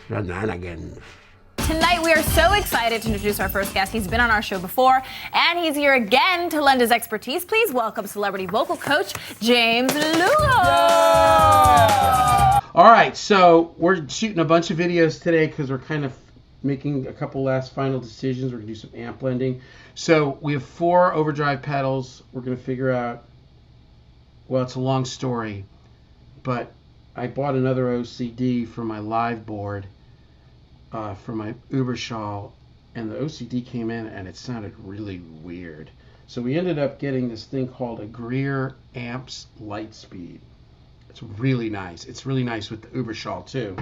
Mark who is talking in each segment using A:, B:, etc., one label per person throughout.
A: shenanigans.
B: Tonight we are so excited to introduce our first guest. He's been on our show before, and he's here again to lend his expertise. Please welcome celebrity vocal coach James Lugo.
A: All right, so we're shooting a bunch of videos today because we're kind of making a couple last final decisions. We're gonna do some amp blending. So we have 4 overdrive pedals. We're gonna figure out, well, it's a long story, but I bought another OCD for my live board for my Uberschall, and the OCD came in and it sounded really weird. So we ended up getting this thing called a Greer Amps Lightspeed. It's really nice. It's really nice with the Uberschall too.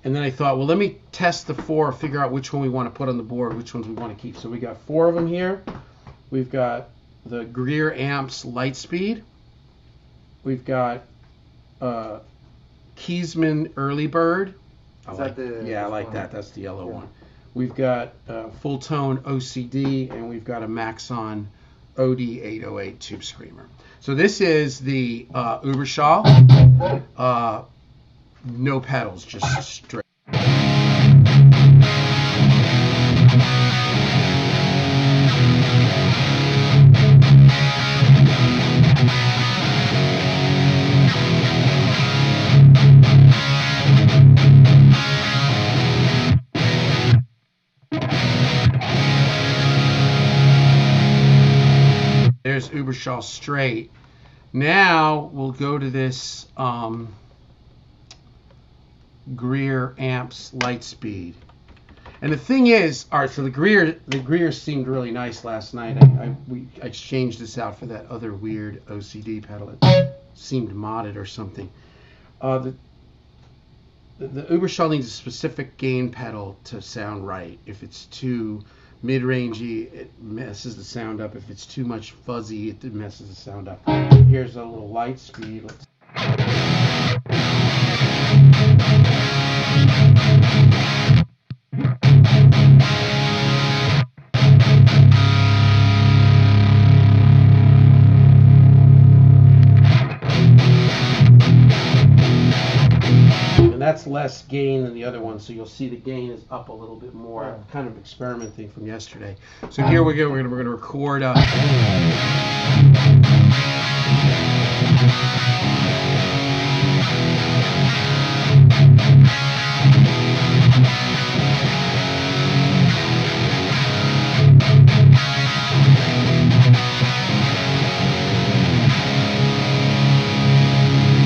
A: And then I thought, well, let me test the 4, figure out which one we want to put on the board, which ones we want to keep. So we got 4 of them here. We've got the Greer Amps Lightspeed. We've got Keysman Early Bird. I like that. That's the yellow one. We've got Full Tone OCD, and we've got a Maxon OD808 Tube Screamer. So this is the Uberschall. No pedals, just straight. There's Uberschall straight. Now we'll go to this Greer Amps Lightspeed. And the thing is, all right, so the Greer seemed really nice last night. I changed this out for that other weird OCD pedal. It seemed modded or something. The Uberschall needs a specific gain pedal to sound right. If it's too mid-rangey, it messes the sound up. If it's too much fuzzy, it messes the sound up. Here's a little Lightspeed. That's less gain than the other one, so you'll see the gain is up a little bit more. Kind of experimenting from yesterday. So here we go. We're gonna record.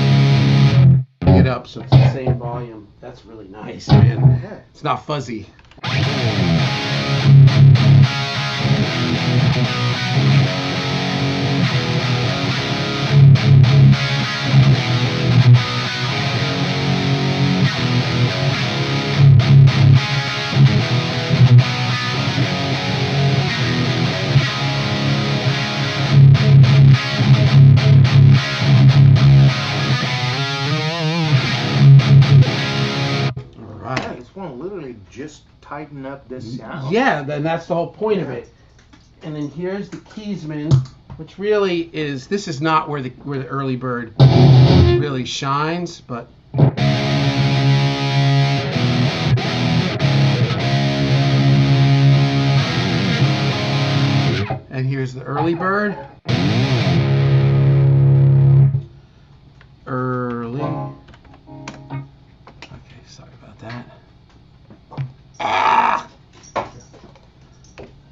A: Up so it's the same volume. That's really nice, man. It's not fuzzy.
C: Literally just tighten up this sound.
A: Yeah, then that's the whole point of it. And then here's the Keysman, which really is, this is not where the Early Bird really shines, but and here's the Early Bird. Early. Okay, sorry about that.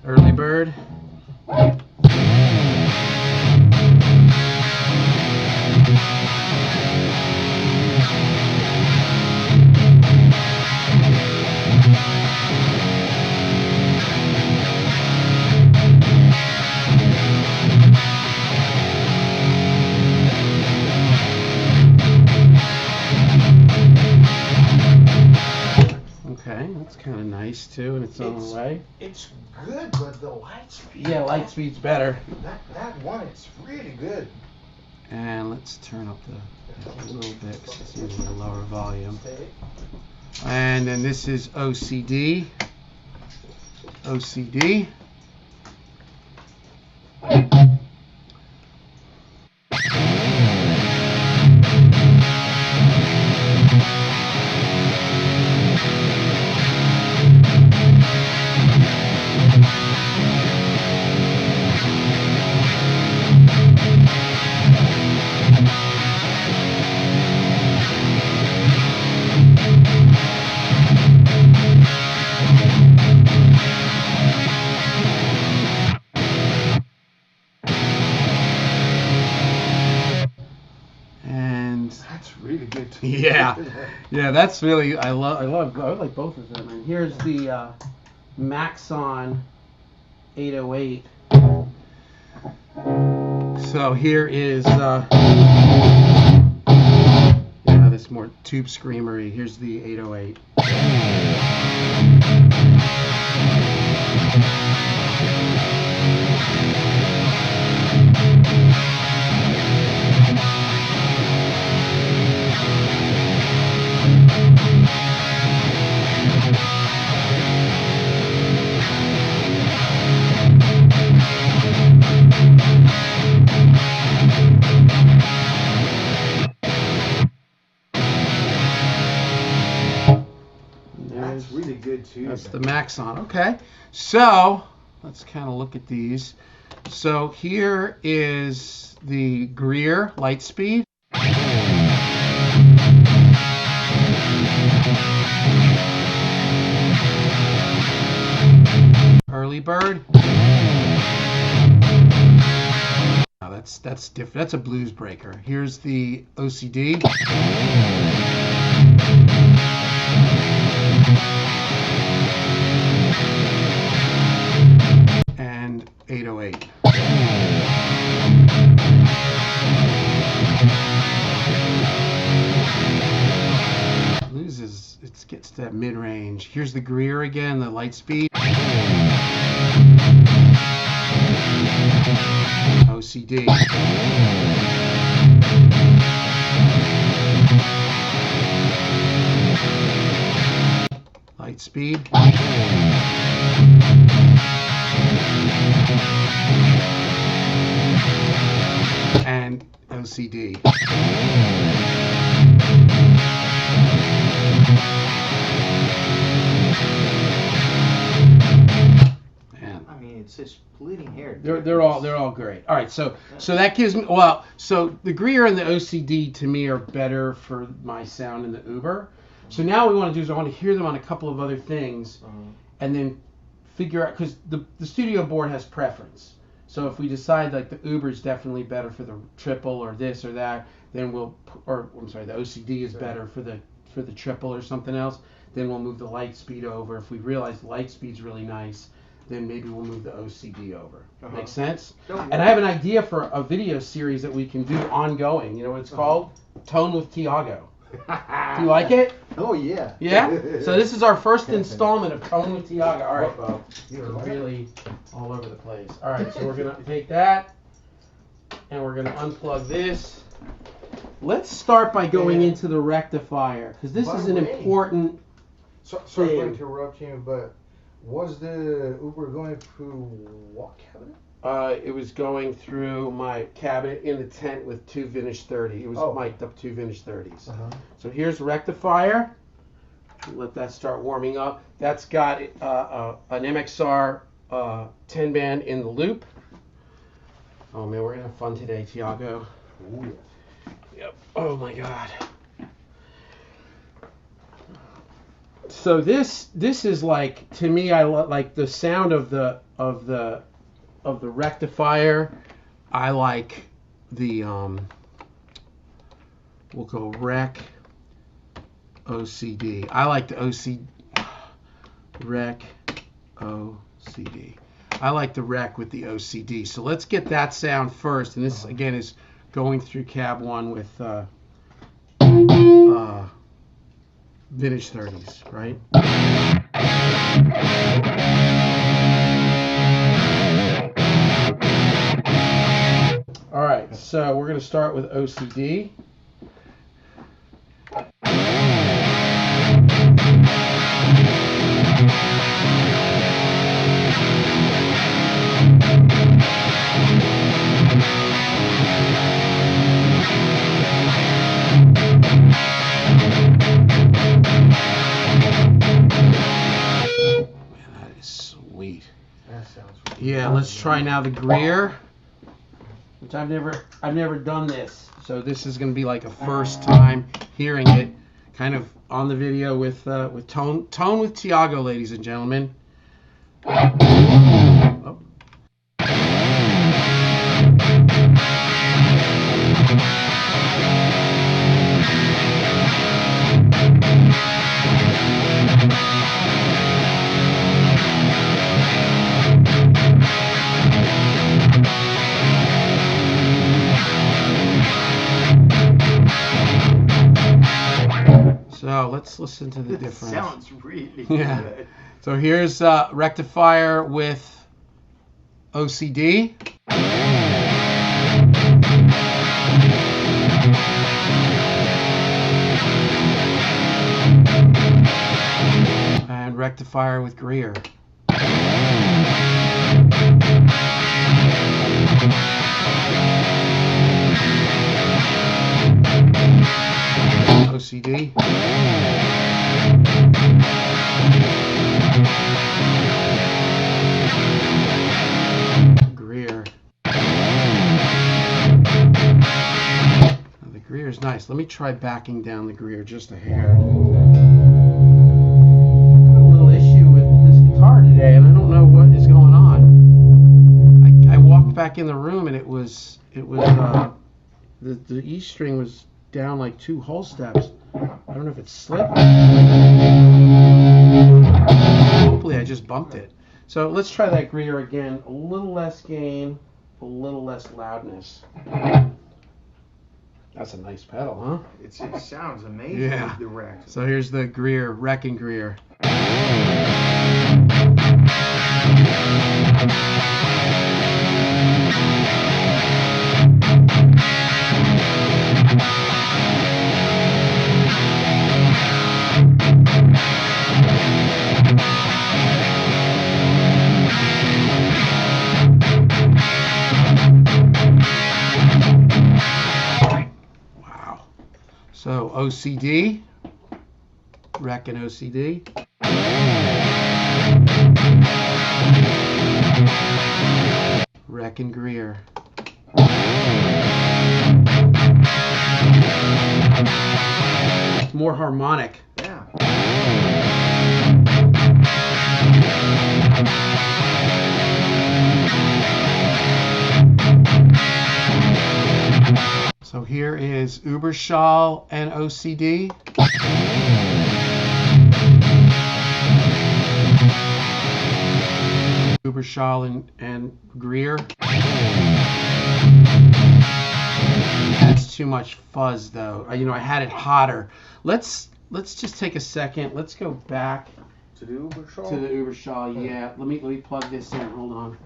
A: Early Bird. Okay, that's kind of nice too in its own way.
C: It's good, but the Lightspeed.
A: Yeah, Lightspeed's better.
C: That one, it's really good.
A: And let's turn up the a little bit because it's using a lower volume. And then this is OCD. OCD. and
C: That's really good too.
A: yeah, that's really I like both of them. And here's the Maxon 808. So here is this more tube screamery. Here's the 808.
C: That's really good too.
A: That's the Maxon. Okay, so let's kind of look at these. So here is the Greer Lightspeed. Early Bird. Now that's different. That's a blues breaker. Here's the OCD. And 808. Blues it gets to that mid-range. Here's the Greer again, the Lightspeed. OCD. Lightspeed. And OCD.
C: I mean, it's a splitting hair.
A: They're all great. All right, so that gives me so the Greer and the OCD to me are better for my sound in the Uber. So now what we want to do is I want to hear them on a couple of other things, and then figure out, because the studio board has preference. So if we decide like the Uber is definitely better for the triple or this or that, then the OCD is better for the triple or something else, then we'll move the Lightspeed over. If we realize the Lightspeed's really nice, then maybe we'll move the OCD over. Make sense? And I have an idea for a video series that we can do ongoing. You know what it's called? Tone with Tiago. Do you like it?
C: Oh, yeah.
A: Yeah? So this is our first installment of Tone with Tiago. All right, Bo. You're really all over the place. All right, so we're going to take that, and we're going to unplug this. Let's start by going into the rectifier, because this is an important
D: Sorry
A: thing.
D: to interrupt you, but was the Uber going through what cabinet?
A: It was going through my cabinet in the tent with two vintage 30. It was mic'd up two vintage 30s. So here's rectifier. Let that start warming up. That's got an MXR 10 band in the loop. Oh man, we're gonna have fun today, Tiago.
D: Oh, yeah.
A: Yep. Oh my God. So this is like, to me, I like the sound of the rectifier. I like the we'll go rec OCD. I like the rec OCD. I like the rec with the OCD. So let's get that sound first. And this again is going through cab one with vintage 30s, right? All right, so we're going to start with OCD. Yeah, let's try now the Greer, which I've never done this, so this is going to be like a first time hearing it, kind of on the video with Tone with Tiago, ladies and gentlemen. Oh. So let's listen to the
C: It
A: difference.
C: sounds really
A: Yeah.
C: good.
A: So here's Rectifier with OCD. And Rectifier with Greer. OCD. Greer. Now the Greer is nice. Let me try backing down the Greer just a hair. A little issue with this guitar today, and I don't know what is going on. I walked back in the room, and it was the E string was down like 2 whole steps. I don't know if it slipped. Hopefully I just bumped it. So let's try that Greer again. A little less gain, a little less loudness. That's a nice pedal, huh?
C: It sounds amazing
A: Yeah.
C: with the Rex.
A: So here's the Greer, Wrecking Greer. Wow. So OCD, Rec and OCD. Rec and Greer. More harmonic.
C: Yeah.
A: So here is Uberschall and OCD. Uberschall and Greer. That's too much fuzz though. I had it hotter. Let's just take a second. Let's go back
C: To the Uberschall?
A: to the Uberschall. Yeah. Let me plug this in. Hold on.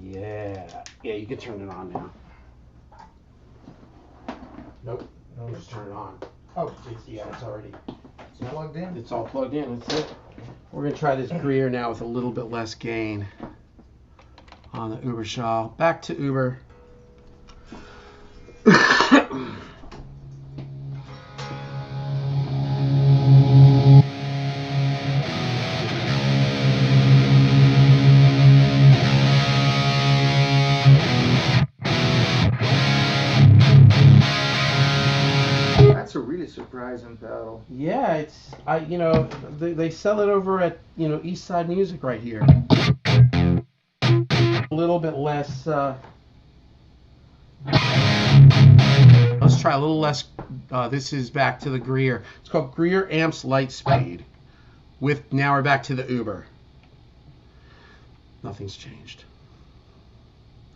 A: Yeah, you can turn it on now. Nope.
D: No,
A: Just turn it on.
D: Oh,
A: It's already.
D: it's plugged in.
A: It's all plugged in. That's it. We're gonna try this Greer now with a little bit less gain on the Uberschall. Back to Uber.
C: That's a really surprising pedal.
A: Yeah, it's they sell it over at East Side Music right here. A little bit less. Let's try a little less. This is back to the Greer. It's called Greer Amps Lightspeed. Now we're back to the Uber. Nothing's changed,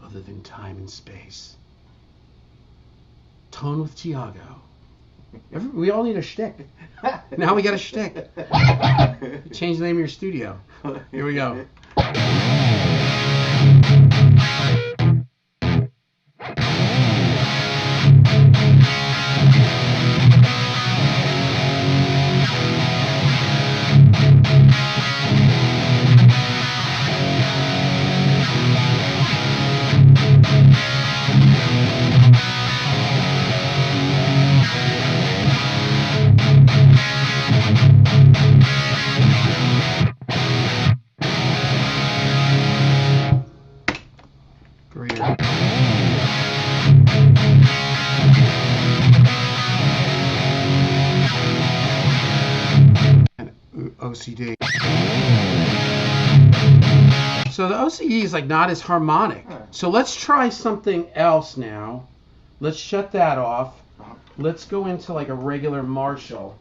A: other than time and space. Tone with Tiago. We all need a shtick. Now we got a shtick. Change the name of your studio. Here we go. Greer. And OCD. So the OCD is like not as harmonic. So let's try something else now. Let's shut that off. Let's go into like a regular Marshall.